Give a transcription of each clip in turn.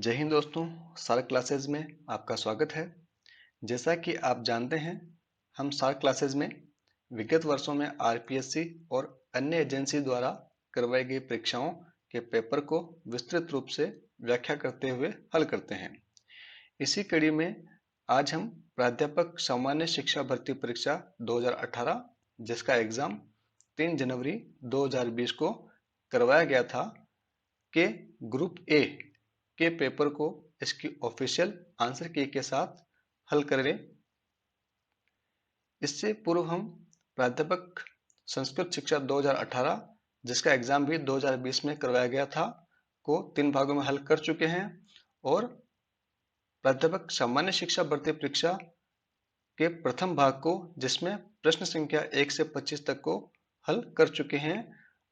जय हिंद दोस्तों, सार क्लासेज में आपका स्वागत है। जैसा कि आप जानते हैं, हम सार क्लासेज में विगत वर्षों में आरपीएससी और अन्य एजेंसी द्वारा करवाई गई परीक्षाओं के पेपर को विस्तृत रूप से व्याख्या करते हुए हल करते हैं। इसी कड़ी में आज हम प्राध्यापक सामान्य शिक्षा भर्ती परीक्षा 2018 जिसका एग्जाम 3 जनवरी 2020 को करवाया गया था के ग्रुप ए के पेपर को इसकी ऑफिशियल आंसर की के साथ हल करें। इससे पूर्व हम प्राध्यापक संस्कृत शिक्षा 2018 जिसका एग्जाम भी 2020 में करवाया गया था को 3 भागों में हल कर चुके हैं और प्राध्यापक सामान्य शिक्षा भर्ती परीक्षा के प्रथम भाग को जिसमें प्रश्न संख्या 1 से 25 तक को हल कर चुके हैं।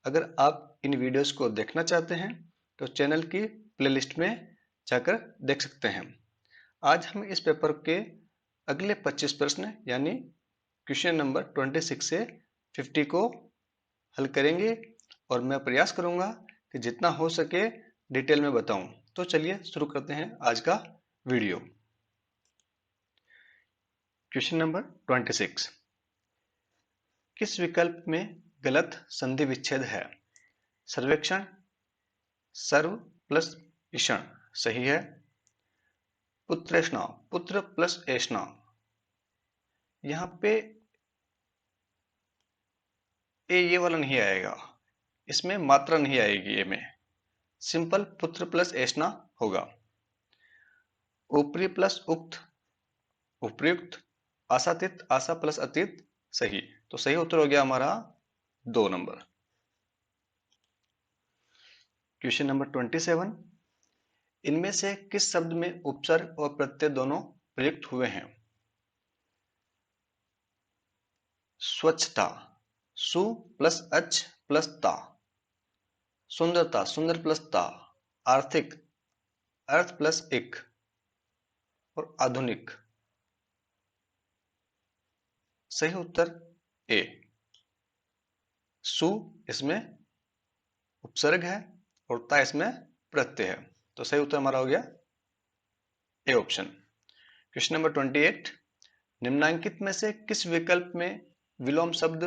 अगर आप इन वीडियोस को देखना चाहते हैं तो चैनल की प्लेलिस्ट में जाकर देख सकते हैं। आज हम इस पेपर के अगले 25 प्रश्न यानी क्वेश्चन नंबर 26 से 50 को हल करेंगे और मैं प्रयास करूंगा कि जितना हो सके डिटेल में बताऊं। तो चलिए शुरू करते हैं आज का वीडियो। क्वेश्चन नंबर 26, किस विकल्प में गलत संधि विच्छेद है? सर्वेक्षण, सर्व प्लस ईषण सही है। पुत्रेष्णा, पुत्र प्लस ऐष्णा, यहां पे ये वाला नहीं आएगा, इसमें मात्रा नहीं आएगी। ये में सिंपल पुत्र प्लस ऐष्णा होगा। ऊपरी प्लस उक्त, उपयुक्त। आशातीत, आशा प्लस अतीत सही। तो सही उत्तर हो गया हमारा 2 नंबर। क्वेश्चन नंबर 27, इनमें से किस शब्द में उपसर्ग और प्रत्यय दोनों प्रयुक्त हुए हैं? स्वच्छता, सु प्लस अच प्लस ता। सुंदरता, सुंदर प्लस ता। आर्थिक, अर्थ प्लस इक। और आधुनिक, सही उत्तर ए। सु इसमें उपसर्ग है और ता इसमें प्रत्यय है। तो सही उत्तर हमारा हो गया ए ऑप्शन। क्वेश्चन नंबर 28, निम्नांकित में से किस विकल्प में विलोम शब्द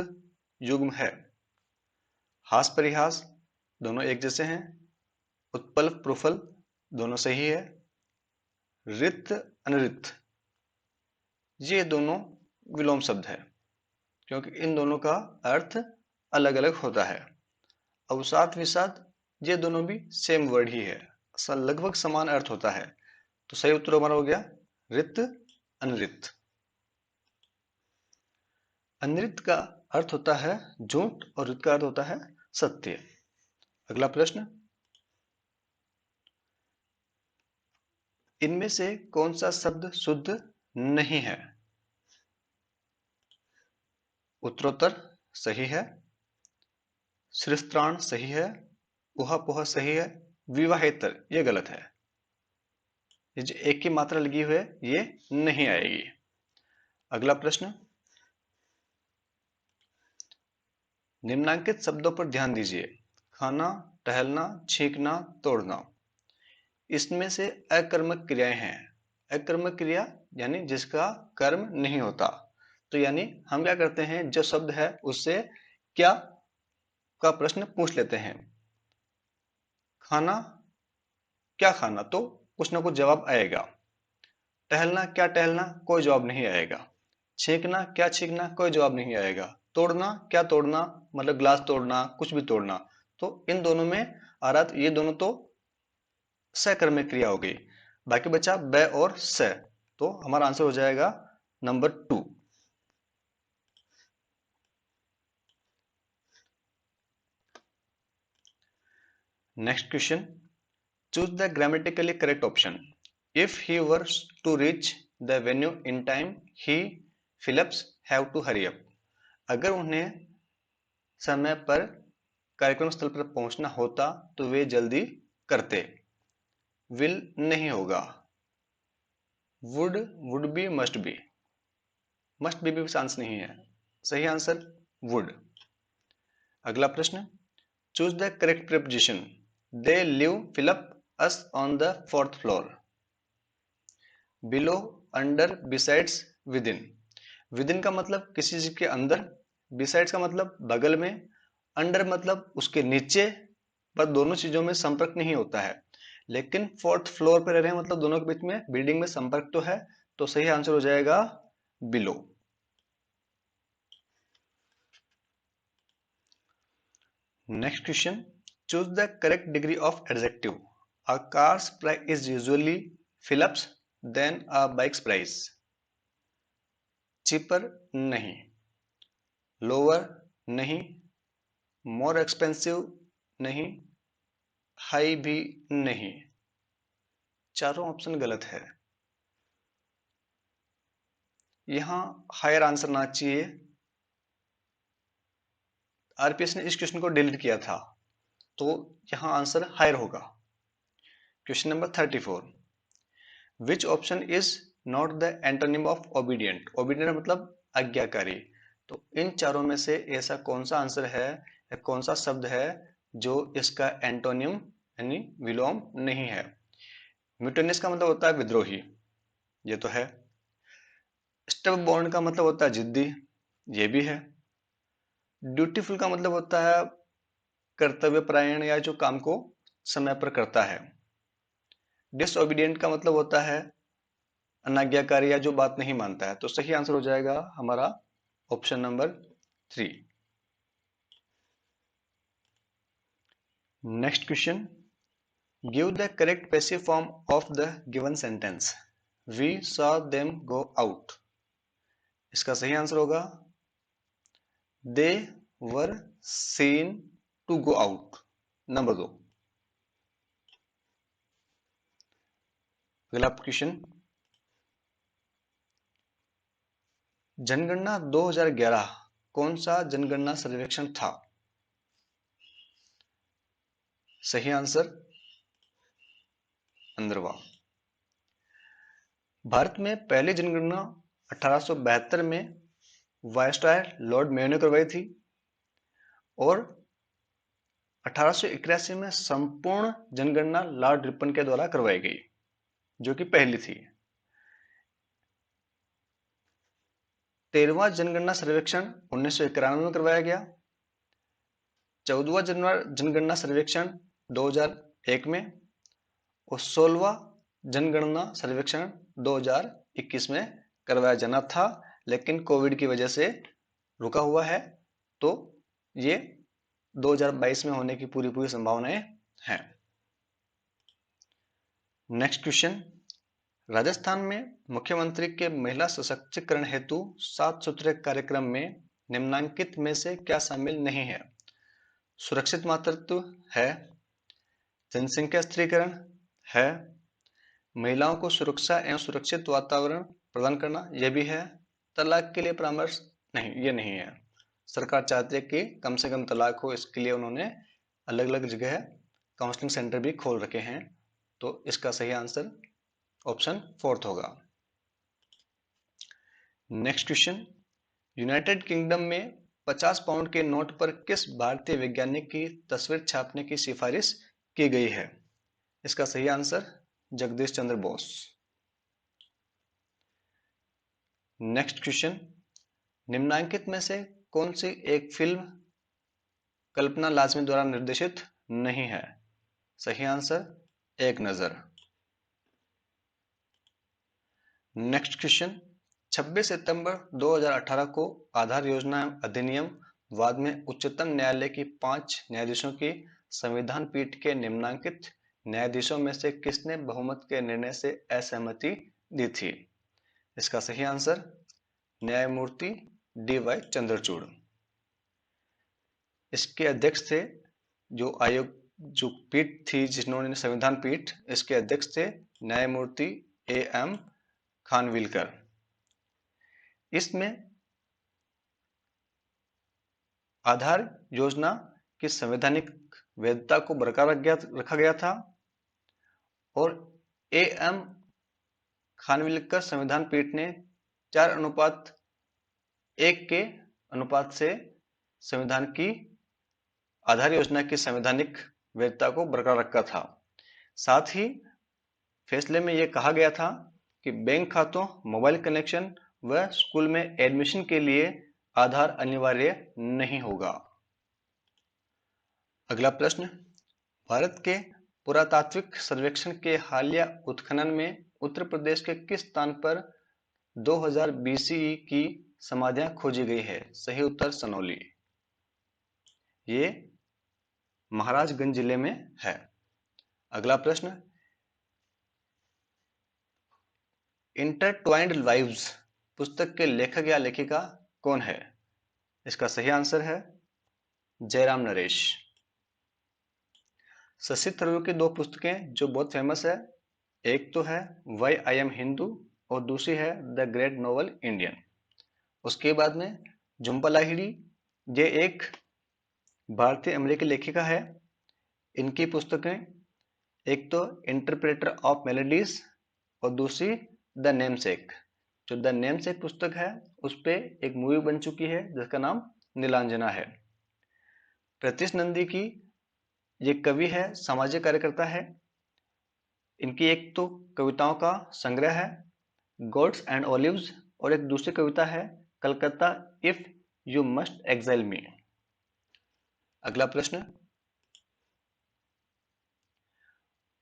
युग्म है? हास परिहास दोनों एक जैसे हैं। उत्पल प्रुफल दोनों सही है। रित अनरित ये दोनों विलोम शब्द है क्योंकि इन दोनों का अर्थ अलग अलग होता है। अवसाद विषाद ये दोनों भी सेम वर्ड ही है, लगभग समान अर्थ होता है। तो सही उत्तर हमारा हो गया रित अनरित। अनरित का अर्थ होता है झूठ और रित का अर्थ होता है सत्य। अगला प्रश्न, इनमें से कौन सा शब्द शुद्ध नहीं है? उत्तरोत्तर सही है। श्रीस्त्राण सही है। उहापोह सही है। विवाहेतर ये गलत है। ये जो एक की मात्रा लगी हुई है ये नहीं आएगी। अगला प्रश्न, निम्नांकित शब्दों पर ध्यान दीजिए। खाना, टहलना, छींकना, तोड़ना, इसमें से अकर्मक क्रियाएं हैं। अकर्मक क्रिया यानी जिसका कर्म नहीं होता। तो यानी हम क्या करते हैं, जो शब्द है उससे क्या का प्रश्न पूछ लेते हैं। खाना, क्या खाना, तो कुछ ना कुछ जवाब आएगा। टहलना, क्या टहलना, कोई जवाब नहीं आएगा। छींकना, क्या छींकना, कोई जवाब नहीं आएगा। तोड़ना, क्या तोड़ना, मतलब ग्लास तोड़ना, कुछ भी तोड़ना। तो इन दोनों में आ रहा, ये दोनों तो सकर्मक क्रिया हो गई। बाकी बचा ब और स। तो हमारा आंसर हो जाएगा number 2। Next question, choose the grammatically correct option. If he वर्स to reach the venue in time he fill ups have to hurry up. अगर उन्हें समय पर कार्यक्रम स्थल पर पहुंचना होता तो वे जल्दी करते। विल नहीं होगा। Would, would be, must be. Must be भी चांस नहीं है। सही आंसर वुड। अगला प्रश्न, choose the correct preposition. They live fill up us on the fourth floor. Below, under, besides, within. Within का मतलब किसी चीज के अंदर, besides का मतलब बगल में, under मतलब उसके नीचे, पर दोनों चीजों में संपर्क नहीं होता है। लेकिन फोर्थ फ्लोर पर रह रहे हैं मतलब दोनों के बीच में बिल्डिंग में संपर्क तो है, तो सही आंसर हो जाएगा below. Next question, choose the correct degree of adjective. A car's price is usually fill ups than a bike's price. Cheaper नहीं, लोअर नहीं, मोर एक्सपेंसिव नहीं, हाई भी नहीं। चारों ऑप्शन गलत है। यहां हायर आंसर ना चाहिए। आरपीएस ने इस क्वेश्चन को डिलीट किया था, तो यहां आंसर हायर होगा। Question number 34, which option is not the antonym of obedient. Obedient मतलब आज्ञाकारी। तो इन चारों में से ऐसा कौन सा आंसर है या कौन सा शब्द है जो इसका एंटोनिम यानी विलोम नहीं है। म्यूटेनियस का मतलब होता है विद्रोही, ये तो है। स्टब बॉन्ड का मतलब होता है जिद्दी, ये भी है। ड्यूटीफुल का मतलब होता है कर्तव्य परायण या जो काम को समय पर करता है। डिसओबीडियंट का मतलब होता है अनाज्ञाकारी या जो बात नहीं मानता है। तो सही आंसर हो जाएगा हमारा option number 3। Next question, give the correct passive form of the given sentence. We saw them go out. इसका सही आंसर होगा they were seen to go out. Number 2। अगला क्वेश्चन, जनगणना 2011 कौन सा जनगणना सर्वेक्षण था। सही आंसर 15वां। भारत में पहली जनगणना 1872 में वायसराय लॉर्ड मेयो ने करवाई थी और 1881 में संपूर्ण जनगणना लॉर्ड रिपन के द्वारा करवाई गई, जो कि पहली थी। 13वां जनगणना सर्वेक्षण 1991 में करवाया गया। 14वां जनगणना सर्वेक्षण 2001 में और 16वां जनगणना सर्वेक्षण 2021 में करवाया जाना था, लेकिन कोविड की वजह से रुका हुआ है। तो ये 2022 में होने की पूरी संभावनाएं हैं। नेक्स्ट क्वेश्चन, राजस्थान में मुख्यमंत्री के महिला सशक्तिकरण हेतु 7 सूत्रीय कार्यक्रम में निम्नलिखित में से क्या शामिल नहीं है। सुरक्षित मातृत्व है, जनसंख्या स्थिरीकरण है, महिलाओं को सुरक्षा एवं सुरक्षित वातावरण प्रदान करना यह भी है, तलाक के लिए परामर्श नहीं, ये नहीं है। सरकार चाहती है कि कम से कम तलाक हो, इसके लिए उन्होंने अलग अलग जगह काउंसलिंग सेंटर भी खोल रखे हैं। तो इसका सही आंसर ऑप्शन 4 होगा। नेक्स्ट क्वेश्चन, यूनाइटेड किंगडम में 50 पाउंड के नोट पर किस भारतीय वैज्ञानिक की तस्वीर छापने की सिफारिश की गई है। इसका सही answer Jagdish Chandra Bose. Next question, निम्नलिखित में से कौन सी एक फिल्म कल्पना लाजमी द्वारा निर्देशित नहीं है। सही आंसर एक नजर। नेक्स्ट क्वेश्चन, 26 सितंबर 2018 को आधार योजना अधिनियम वाद में उच्चतम न्यायालय की 5 न्यायाधीशों की संविधान पीठ के निम्नलिखित न्यायाधीशों में से किसने बहुमत के निर्णय से असहमति दी थी। इसका सही आंसर न्यायमूर्ति डी.वाई. चंद्रचूड़। इसके अध्यक्ष थे जो पीठ थी जिन्होंने संविधान पीठ, इसके अध्यक्ष थे न्यायमूर्ति ए.एम. खानविलकर। इसमें आधार योजना की संवैधानिक वैधता को बरकरार रखा गया था और ए.एम. खानविलकर संविधान पीठ ने 4:1 के अनुपात से संविधान की आधार योजना की संवैधानिक वैधता को बरकरार रखा था। साथ ही फैसले में यह कहा गया था कि बैंक खातों, मोबाइल कनेक्शन व स्कूल में एडमिशन के लिए आधार अनिवार्य नहीं होगा। अगला प्रश्न, भारत के पुरातात्विक सर्वेक्षण के हालिया उत्खनन में उत्तर प्रदेश के किस स्थान पर 2000 BCE की समाधियां खोजी गई है? सही उत्तर सनौली। ये महाराजगंज जिले में है। अगला प्रश्न, इंटरट्वाइंड लाइव्स पुस्तक के लेखक या लेखिका कौन है? इसका सही आंसर है जयराम नरेश। शशि थरूर की दो पुस्तकें जो बहुत फेमस है, एक तो है वाई आई एम हिंदू और दूसरी है द ग्रेट नोवेल इंडियन। उसके बाद में झुंपा लाहिड़ी, ये एक भारतीय अमेरिकी लेखिका है। इनकी पुस्तकें एक तो इंटरप्रेटर ऑफ मेलोडीज और दूसरी द नेमसेक। जो द नेमसेक पुस्तक है उस पे एक मूवी बन चुकी है जिसका नाम नीलांजना है। प्रतीश नंदी की ये कवि है, सामाजिक कार्यकर्ता है। इनकी एक तो कविताओं का संग्रह है गॉड्स एंड ओलिव्स और एक दूसरी कविता है Calcutta if you must exile me. अगला प्रश्न,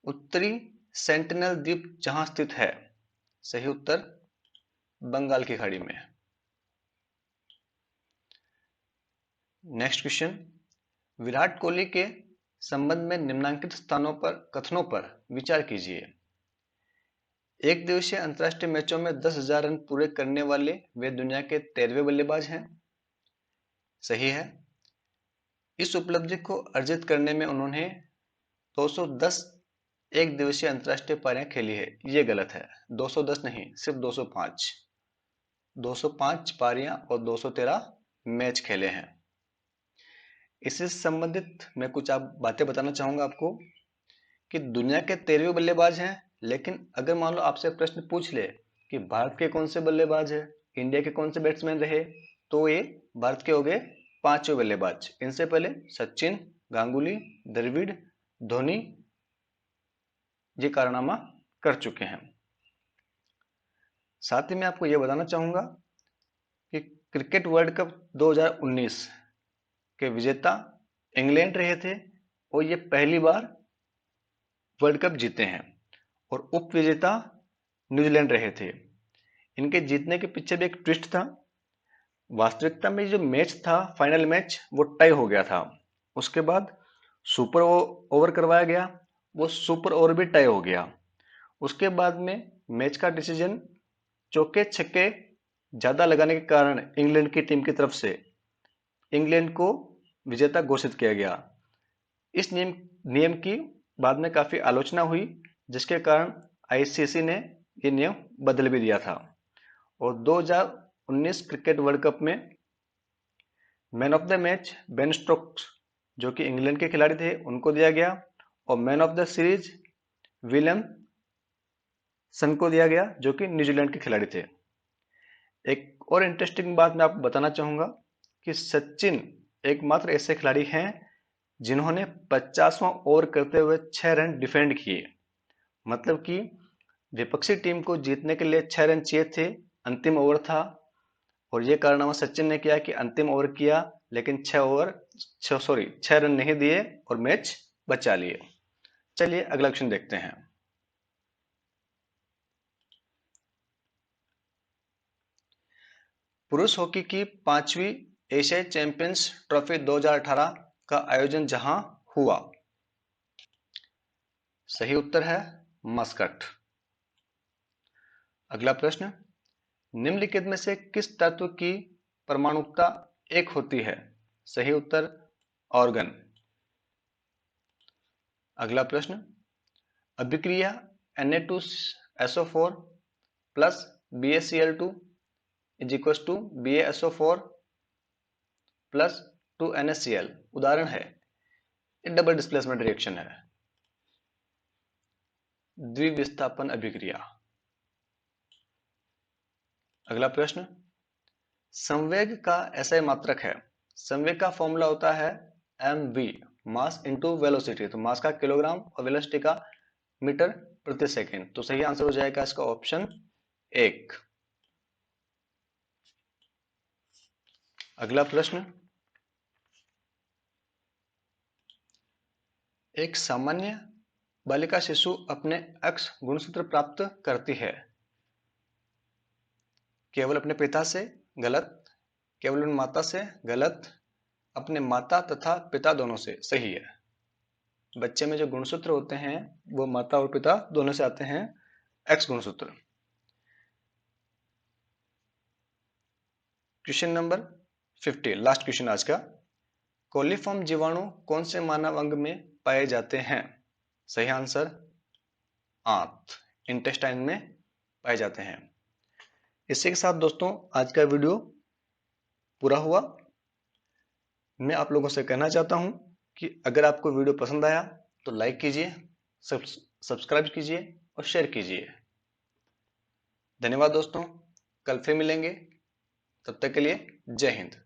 उत्तरी सेंटिनल द्वीप जहां स्थित है? सही उत्तर बंगाल की खाड़ी में। नेक्स्ट क्वेश्चन, विराट कोहली के संबंध में निम्नांकित कथनों पर विचार कीजिए। एक दिवसीय अंतरराष्ट्रीय मैचों में 10,000 रन पूरे करने वाले वे दुनिया के 13वें बल्लेबाज हैं। सही है। इस उपलब्धि को अर्जित करने में उन्होंने 210 एक दिवसीय अंतरराष्ट्रीय पारियां खेली है। ये गलत है, 210 नहीं, सिर्फ 205 पारियां और 213 मैच खेले हैं। इससे संबंधित मैं कुछ बातें बताना चाहूंगा आपको कि दुनिया के 13वें बल्लेबाज हैं, लेकिन अगर मान लो आपसे प्रश्न पूछ ले कि भारत के कौन से बल्लेबाज है, इंडिया के कौन से बैट्समैन रहे, तो ये भारत के हो गए 5वें बल्लेबाज। इनसे पहले सचिन, गांगुली, द्रविड़, धोनी ये कारनामा कर चुके हैं। साथ ही मैं आपको यह बताना चाहूंगा कि क्रिकेट वर्ल्ड कप 2019 के विजेता इंग्लैंड रहे थे और ये पहली बार वर्ल्ड कप जीते हैं, और उप विजेता न्यूजीलैंड रहे थे। इनके जीतने के पीछे भी एक ट्विस्ट था। वास्तविकता में जो मैच था, फाइनल मैच, वो टाई हो गया था। उसके बाद सुपर ओवर करवाया गया, वो सुपर ओवर भी टाई हो गया। उसके बाद में मैच का डिसीजन चौके छक्के ज्यादा लगाने के कारण इंग्लैंड की टीम की तरफ से इंग्लैंड को विजेता घोषित किया गया। इस नियम की बाद में काफी आलोचना हुई, जिसके कारण आईसीसी ने ये नियम बदल भी दिया था। और 2019 क्रिकेट वर्ल्ड कप में man of the match Ben Stokes, जो कि इंग्लैंड के खिलाड़ी थे, उनको दिया गया, और man of the series Williamson को दिया गया, जो कि न्यूजीलैंड के खिलाड़ी थे। एक और इंटरेस्टिंग बात मैं आपको बताना चाहूंगा कि सचिन एकमात्र ऐसे खिलाड़ी हैं जिन्होंने 50वां ओवर करते हुए 6 रन डिफेंड किए। मतलब कि विपक्षी टीम को जीतने के लिए 6 रन चाहिए थे, अंतिम ओवर था, और ये कारनामा सचिन ने किया कि अंतिम ओवर किया, लेकिन 6 रन नहीं दिए और मैच बचा लिए। चलिए अगला क्वेश्चन देखते हैं। पुरुष हॉकी की 5वीं एशियाई चैंपियंस ट्रॉफी 2018 का आयोजन जहां हुआ? सही उत्तर है मस्कट। अगला प्रश्न, निम्नलिखित में से किस तत्व की परमाणुकता 1 होती है? सही उत्तर ऑर्गन। अगला प्रश्न, अभिक्रिया Na2SO4 plus BaCl2 is equal to BaSO4 plus 2NaCl उदाहरण है? ये डबल डिस्प्लेसमेंट रिएक्शन है, द्विविस्थापन अभिक्रिया। अगला प्रश्न, संवेग का SI मात्रक है? संवेग का फॉर्मूला होता है mv, मास इंटू वेलोसिटी। तो मास का किलोग्राम और वेलोसिटी का मीटर प्रति सेकेंड। तो सही आंसर हो जाएगा इसका ऑप्शन 1। अगला प्रश्न, एक सामान्य बालिका शिशु अपने X गुणसूत्र प्राप्त करती है केवल अपने पिता से, गलत। केवल अपनी माता से, गलत। अपने माता तथा पिता दोनों से, सही है। बच्चे में जो गुणसूत्र होते हैं वो माता और पिता दोनों से आते हैं, X गुणसूत्र। क्वेश्चन नंबर 50, लास्ट क्वेश्चन आज का। कोलिफॉर्म जीवाणु कौन से मानव अंग में पाए जाते हैं? सही आंसर आंत, इंटेस्टाइन में पाए जाते हैं। इसी के साथ दोस्तों आज का वीडियो पूरा हुआ। मैं आप लोगों से कहना चाहता हूं कि अगर आपको वीडियो पसंद आया तो लाइक कीजिए, सब्सक्राइब कीजिए और शेयर कीजिए। धन्यवाद दोस्तों, कल फिर मिलेंगे, तब तक के लिए जय हिंद।